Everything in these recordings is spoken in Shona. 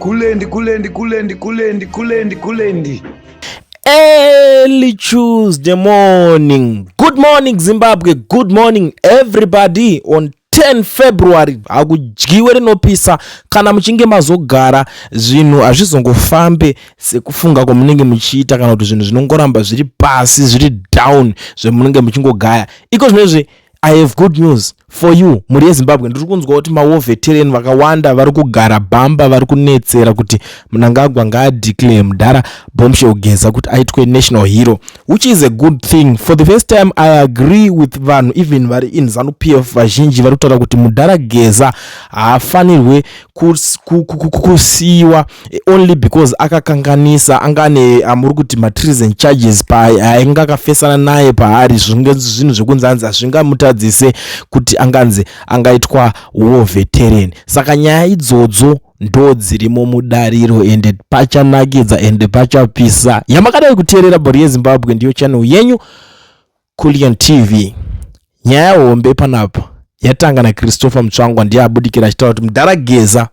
Kulendi. Early Tuesday morning. Good morning Zimbabwe. Good morning everybody on 10 February. Akujiwe rinopisa kana muchinge mazogara zvinhu azvizongofambe sekufunga kwamunenge muchiita kana kuti zvinhu zvinongoramba zviri pasi zviri down zvemunenge muchingogaya. Iko zvinezvi I have good news for you. Muri yeZimbabwe ndiri kunzwa kuti mawo veteran vakawanda vari kugara bamba vari kunetsera kuti Mnangagwa ngaadeclare mudhara bombshell Geza kuti aitwe national hero, which is a good thing. For the first time I agree with vanhu even vari in ZANU-PF vazhinji vari kutaura kuti mudhara Geza haafanirwe kusiiwa only because akakanganisa angane amuri kuti treason charges ainga akafesana naye paari zvinhu zvekunzanzi hazvingamutadzise kuti angaitwa war veteran. Saka nyaya idzodzo ndo dzirimo mudariro ende pachanakidza ende pachapisa. Yamakadai kuteerera Bhori yeZimbabwe ndiyo channel yenyu Kulian TV. Nyaya hombe panapa yatanga na Christopher Mtsvangwa ndiye abudikira achitaura kuti mudhara Geza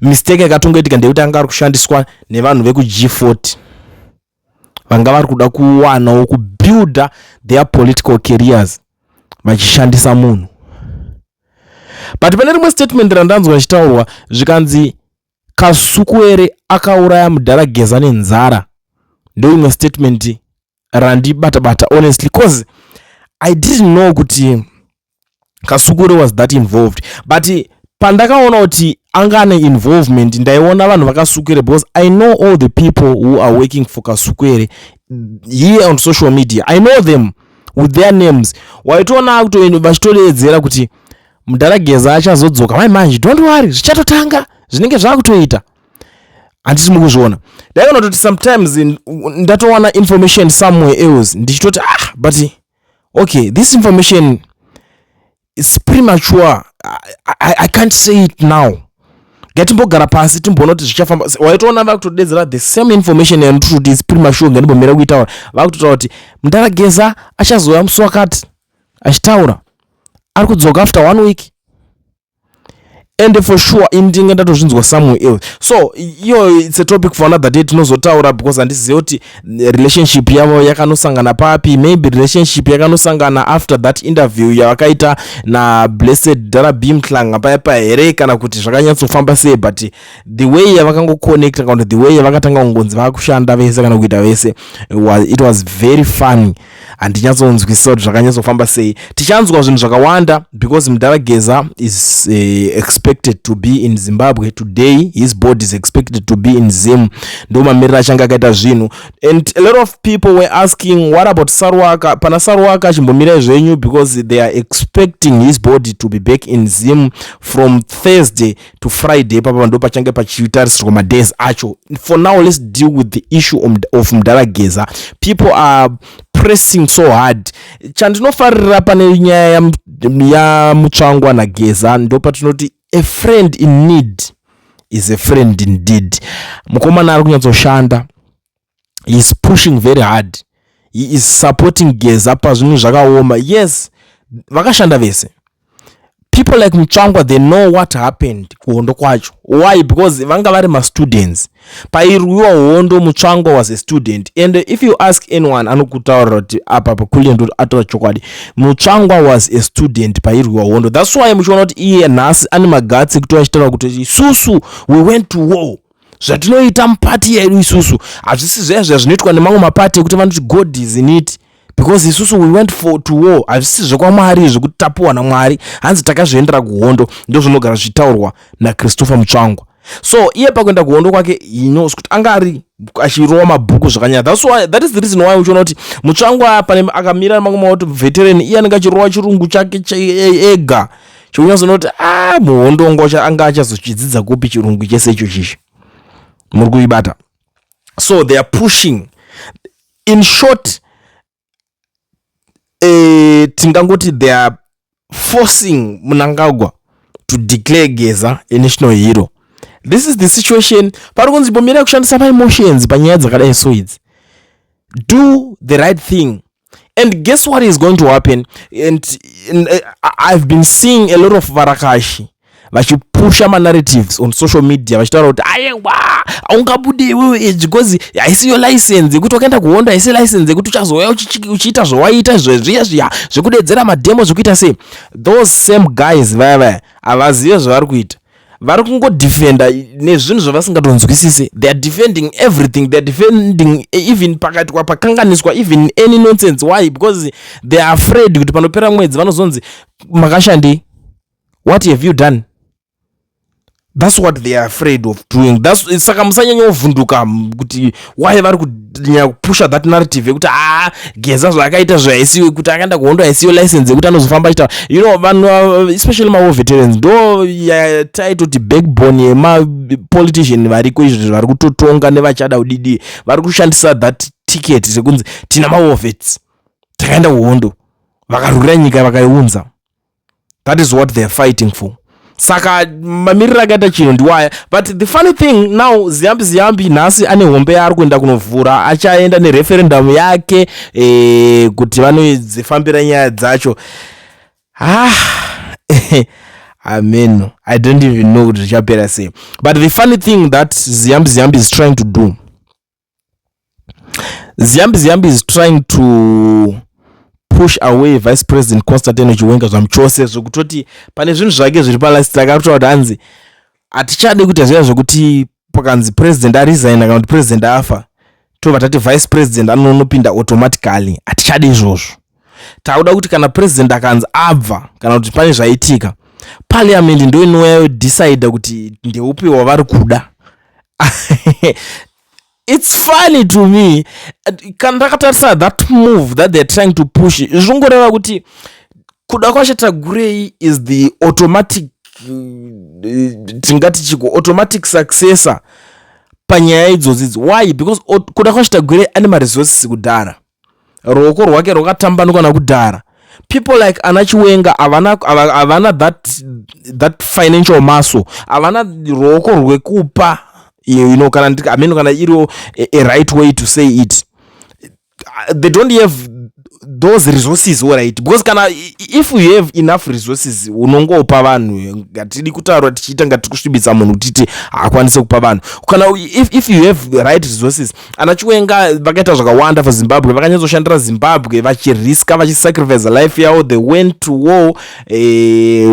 mistake yakatongoitika ndeyekuti anga ari kushandiswa nevanhu veku G40 vanga vari kuda kuwanawo kubuilda their political careers vachishandisa munhu. But pane rimwe statement randanzwa richitaurwa zvikanzi Kasukwere akauraya mudhara Geza nenzara. Ndo imwe statement randibata honestly, cause I didn't know kuti Kasukwere was that involved. But pandakaona kuti angane involvement ndaiona vanhu vakasukwere because I know all the people who are working for Kasukwere here on social media. I know them with their names. Waitoona kuti vachitodeedzera kuti mudhara Geza achazodzoka manje, don't worry, zvichatotanga zvinenge zvakutoita. Handisi mukuzviona. Ndaiona kuti sometimes ndatowana information somewhere else ndichitoti but okay, this information is premature. I can't say it now. Ngatimbogara pasi timboona kuti zvichafamba. Waitoona vakutodedzera the same information and truth is premature ngatimbomira kuitaura. Vakutotaura kuti mudhara Geza achazoya musi wakati achitaura ari kudzoka after 1 week. And for sure indinge ndatozvinzwa somewhere else. So it's a topic for another day tinozotaura because handizivi kuti relationship yavo yakanosangana papi. Maybe relationship yakanosangana after that interview yavakaita na Blessed Dara Bimklang paya here kana kuti zvakanyatsofamba sei. But the way yavakangoconnecta kana the way yavakatanga kungonzi vakushanda vese kana kuita vese it was very funny. Handinyatsonzwisisa kuti zvakanyatsofamba sei. Tichanzwa zvinhu zvakawanda because mudhara Geza is expected to be in Zimbabwe today. His body is expected to be in Zim. Ndo mamirira achanga akaita zvinhu. And a lot of people were asking what about Sarwaka? Pana Sarwaka chimbomira zvenyu because they are expecting his body to be back in Zim from Thursday to Friday. Papa ndo pachange pachitarisirwa madays acho. For now let's deal with the issue of mudhara Geza. People are pressing so hard. Chandinofarira pane nyaya ya Mtsvangwa na Geza ndo patinoti a friend in need is a friend indeed. Mukomana ari kunyatsoshanda. He is pushing very hard. He is supporting Geza pazvinhu zvakaoma. Yes, vakashanda vese. People like Mtsvangwa, they know what happened kuhondo kwacho. Why? Because vanga vari ma students. Pairwiwa hondo Mtsvangwa was a student. And if you ask anyone anokutaura kuti apa pakulia ndo atora chokwadi, Mtsvangwa was a student pairwiwa hondo. That's why muchiona kuti iye nhasi ane magatsi kuti achitaura kuti isusu we went to war. Zvatinoita mupati yedu isusu hazvisi zvezvo zvinoitwa nemamwe mapati ekuti vanoti God is in it. Because isusu we went to war. Hazvisi zvekwamwari zvekuti tapuwa naMwari, hanzi takazviendera kuhondo. Ndo zvinogara zvitaurwa na Christopher Mtsvangwa. So iye pakuenda kuhondo kwake he knows kuti angari achirova mabhuku zvakanyanya. That is the reason why uchiona kuti Mtsvangwa pane akamira mamwe mauti veteran iye anenge achirova chirungu chake ega. Chokunyazonoti muhondo ngocha anga achazochidzidza kupi chirungu chese icho chichi. Muri kuibata. So they are pushing. In short, tingangoti they are forcing Mnangagwa to declare Geza a national hero. This is the situation. Parikunzi bomira kushandisa pa emotions panyaya dzakadai so idzi. Do the right thing. And guess what is going to happen? And I've been seeing a lot of varakashi vachipusha manarratives on social media vachitaura kuti aiwa aungabudi iwewe because haisiyo license yekuti wakaenda kuhondo haisi license yekuti uchazouya uchiita zvowaita zviya zvekudedzera mademo zvekuita sei. Those same guys vaya havazive zvavari kuita, vari kungodefenda nezvinhu zvavasingatonzwisise. They are defending everything, they are defending even pakati pakanganiswa even any nonsense. Why? Because they are afraid kuti panopera mwedzi vanozonzi makashandi, what have you done? That's what they are afraid of doing. That's saka musanyanya ovhunduka kuti why vari kunyanya kupusha that narrative yekuti Geza zvakaita zvaisiwe kuti akaenda kuhondo haisiyo license yekuti anozofamba achita, you know, vanhu especially ma veterans ndo title kuti backbone yema politician variko izvo vari kutotonga nevachada kudidi, vari kushandisa that ticket sekunzi tina ma vets takaenda kuhondo vakarwira nyika vakaiunza. That is what they are fighting for. Saka mamirira akaita chinhu ndiwaya. But the funny thing now, ziyambi nhasi ane hombe yaari kuenda kunovhura, achaenda nereferendum yake kuti vanodzifambira nyaya dzacho. Amen. I don't even know kuti zvichapera sei. But the funny thing that Ziyambi is trying to do, Ziyambi is trying to push away Vice President Constantine Chiwenga zvamuchose zvokutoti pane zvinhu zvake zviri palasita akatotaura kuti hanzi hatichade kuita zviya zvokuti pakanzi president aresign kana kuti president afa tobva tati vice president anonopinda automatically. Hatichade izvozvo. Tauda kuti kana president akanzi abva kana kuti pane zvaitika, parliament ndio inouya yodecide kuti ndeupi wavari kuda. It's funny to me. Kana ndakatarisa that move that they're trying to push, zvongoreva kuti kuda kwacho Tagurei is the automatic tingati chiko automatic successor panyaya idzodzi. Why? Because kuda kwacho Tagurei ane maresources kudhara, ruoko rwake rwakatambanuka nakudhara. People like Anachiwenga avana that financial muscle, avana ruoko rwekupa, you know, kana iro a right way to say it. They don't have those resources, all right? Because if we have enough resources unongopa vanhu, ngatidi kutaura tichiita ngatikusvibisa munhu titi akwanise kupa vanhu. Kana if you have the right resources, Anachiwenga vakaita zvakawanda for Zimbabwe, vakanyadzoshandira Zimbabwe vachiriska vachisacrifice life yavo. They went to war,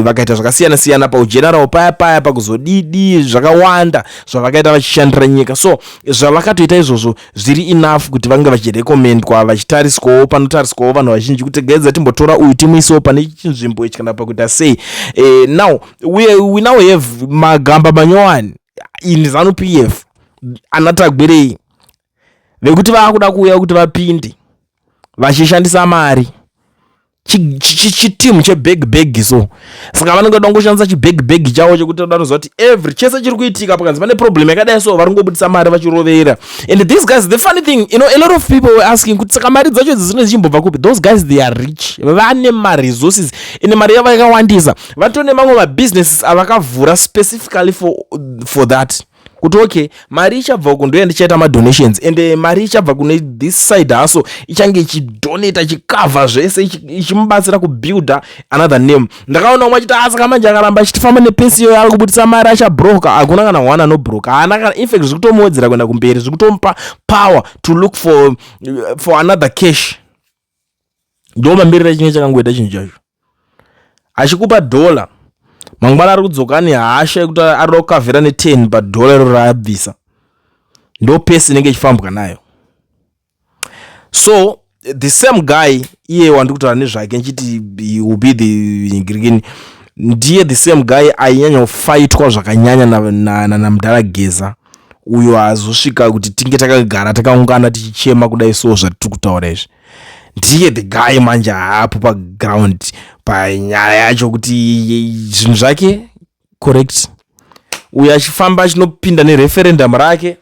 vakaita zvakasiyana siyana paugeneral paya pakuzodidi zvakawanda zvavakaita vachishandira nyika. So zvavakatoita izvozvo zviri enough kuti vange vachirecommendwa, vachitariswawo panotariswawo vanhu vazhinji kuti Geza timbotora uyu timuisewo pane chinzvimbo ichi kana pakuita sei. Now we now have magamba manyowani in ZANU-PF anatagwerei vekuti vakuda kuuya kuti vapinde vachishandisa mari chitimu chebeg so saka vanongoda ngoshandisa chibeg chavo chekuti vanoziva kuti every chese chiri kuitika pakanzi pane problem yakadai so vari ngobudisa mari vachirovera. And these guys, the funny thing, you know, a lot of people were asking kuti saka mari dzacho dzino dzichimbobva kupi. Those guys, they are rich, vane maresources, ine mari yavo yakawandisa. vatone mamwe mabusinesses avakavhura specifically for that, kuti okay, mari ichabva uko ndoenda ndichaita madonations, and mari ichabva kune this side haso ichange ichidonata ichikavha zvese ichimubatsira kubuilda another name. Ndakaona umwe achiti saka manje akaramba achitifamba nepesiyo yaari kubudisa mari achabroka, hakuna kana one anobroka, haana kana, in fact zviri kutomuwedzera kuenda kumberi, zviri kutomupa power to look for another cash. Ndo mamirira chinhu chakangoita chinhu chacho. Achikupa dollar mangwana ari kudzoka nehasha yekuti ari kukavhera ne10 padhola iro raabvisa, ndo pesi inenge ichifambwa nayo. So the same guy iye wandiri kutaura nezvake nchiti he will be the ingirikini, ndiye the same guy ainyanya kufaitwa zvakanyanya namudhara Geza, uyo azosvika kuti tinge takagara takaungana tichichema kudai so zvatiri kutaura izvi. Ndiye the guy manje apo paground panyaya yacho kuti zvinhu zvake correct. Uyo achifamba achinopinda nereferendum rake,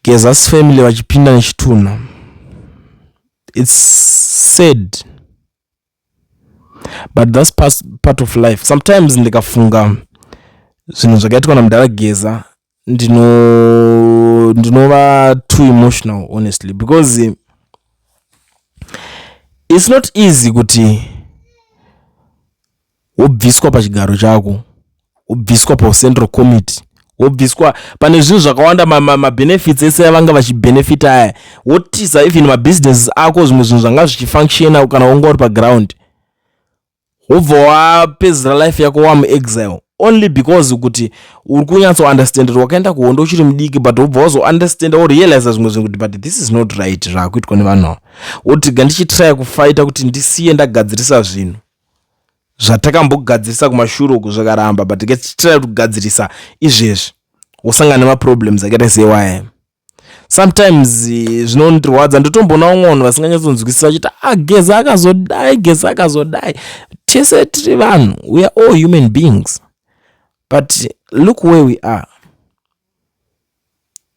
Geza's family vachipinda nechitunha. It's sad, but that's part of life. Sometimes ndikafunga zvinhu zvakaitwa namudhara Geza ndinova too emotional honestly, because it's not easy kuti wobviswa pachigaro chako, wobviswa paCentral Committee, wobviswa pane zvinhu zvakawanda mabenefits ese avanga vachibenefita aya, wotiza even mabusiness ako zvimwe zvinhu zvanga zvichifunctiona kana wanga uri paground, wobva wapedzera life yako wamuexile only because kuti uri kunyatso understand wakaenda kuhondo uchiri mudiki, but wobva wazo understand or realize zvimwe zvinhu kuti but this is not right zvakuitwa nevanhu, woti gandichitry kufighta kuti ndisiye ndagadzirisa zvinhu zvatakambogadzirisa kumashure uku zvakaramba, but getitry kugadzirisa izvezvi wosangana nemaproblems akaita sewaya. Sometimes zvinondirwadza ndotombona umwe vasinganyatsonzwisisa vachiti Geza akazodai, tese tiri vanhu, we are all human beings, but look where we are.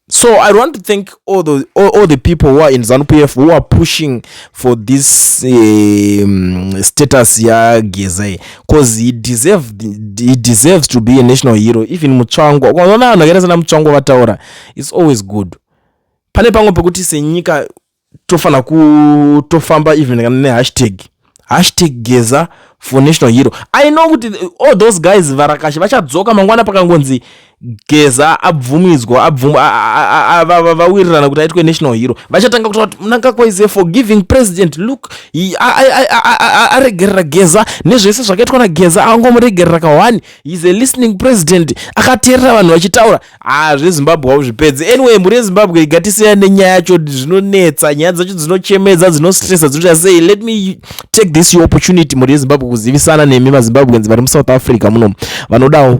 So I want to thank all the people who are in ZANU-PF who are pushing for this status ya Geza, because he deserves to be a national hero. Even Mutsvango, unaona anakaita sana Mutsvango vataura, it's always good. Pane pamwe pekuti senyika tofana kutofamba even ne hashtag Geza for national hero. I know kuti all those guys varakashi vachadzoka mangwana pakangonzi Geza abvumidzwa vawirirana kuti aitwe national hero, vachatanga kuti Mnangagwa is a forgiving president, look aregerera Geza nezvese zvakaitwa naGeza angomuregerera kawani, he is a listening president, akateerera vanhu vachitaura. zveZimbabwe auzvipedzi. Anyway, muri yeZimbabwe igatisiyana nenyaya yacho zvinonetsa, nyaya dzacho dzinochemedza, dzinostressa, dzinoita sei. Let me take this opportunity muri yeZimbabwe kuzivisana nemi maZimbabweans vari muSouth Africa muno vanodawo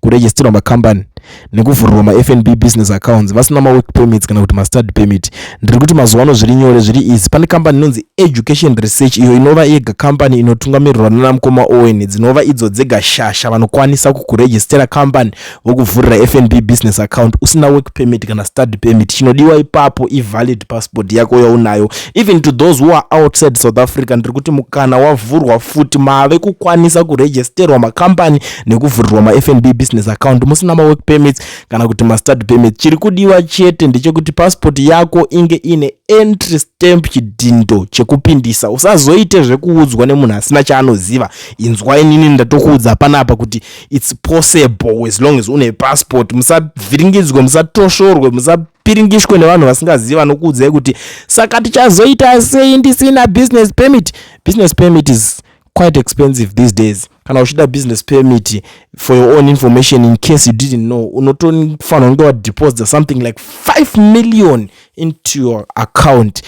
kuregisterwa makambani nekuvhurirwa maFNB business accounts vasina mawork permits kana kuti mastudy permit. Ndiri kuti mazuwano zviri nyore, zviri easy. Pane kambani inonzi Education Research, iyo inova yega kambani inotungamirirwa naMukoma Owen, dzinova idzo dzega shasha vanokwanisa kukuregistera kambani vokuvhurira FNB business account usina work permit kana study permit. Chinodiwa ipapo valid passport yako yaunayo. Even to those who are outside South Africa, ndiri kuti mukana wavhurwa futi mave kukwanisa kuregisterwa makambani nekuvhurirwa maFNB business account musina mawork permits kana kuti mastudy permit. Chiri kudiwa chete ndechekuti passport yako inge ine entry stamp, chidindo chekupindisa. Usazoite zvekuudzwa nemunhu asina chaanoziva, inzwa inini ndatokuudza panapa kuti it's possible as long as une passport. Musavhiringidzwe, musatoshorwe, musapiringishwe nevanhu vasingaziva nokuudzai kuti saka tichazoita sei ndisina business permit. Business permit is quite expensive these days. Kana uchida business permit, for your own information, in case you didn't know, unotonifana unge deposit something like 5 million into your account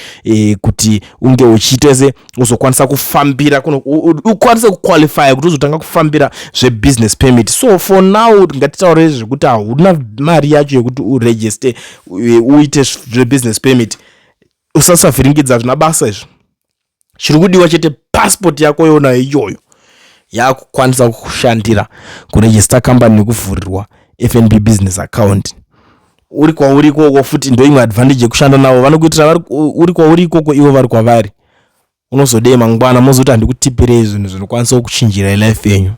kuti unge uchiteze uzokwanisa kufambira ukwanise kuqualify kuti uzotanga kufambira business permit. So for now ngatitaure zvekuti hauna mari yacho yekuti uregister uite business permit, usasavhiringidza zvinabasa izvo. Chiri kudiwa chete passport yako yona iyoyo yakukwanisa kushandira kuregister company nekuvhurirwa FNB business account. Uri kwauri ikoko futi ndo imwe advantage yekushanda navo, vanokuitira uri kwauri ikoko ivo vari kwavari. Unozodei mangwana mozoti handikutipirei zvinhu zvinokwanisa kuchinjira life yenyu.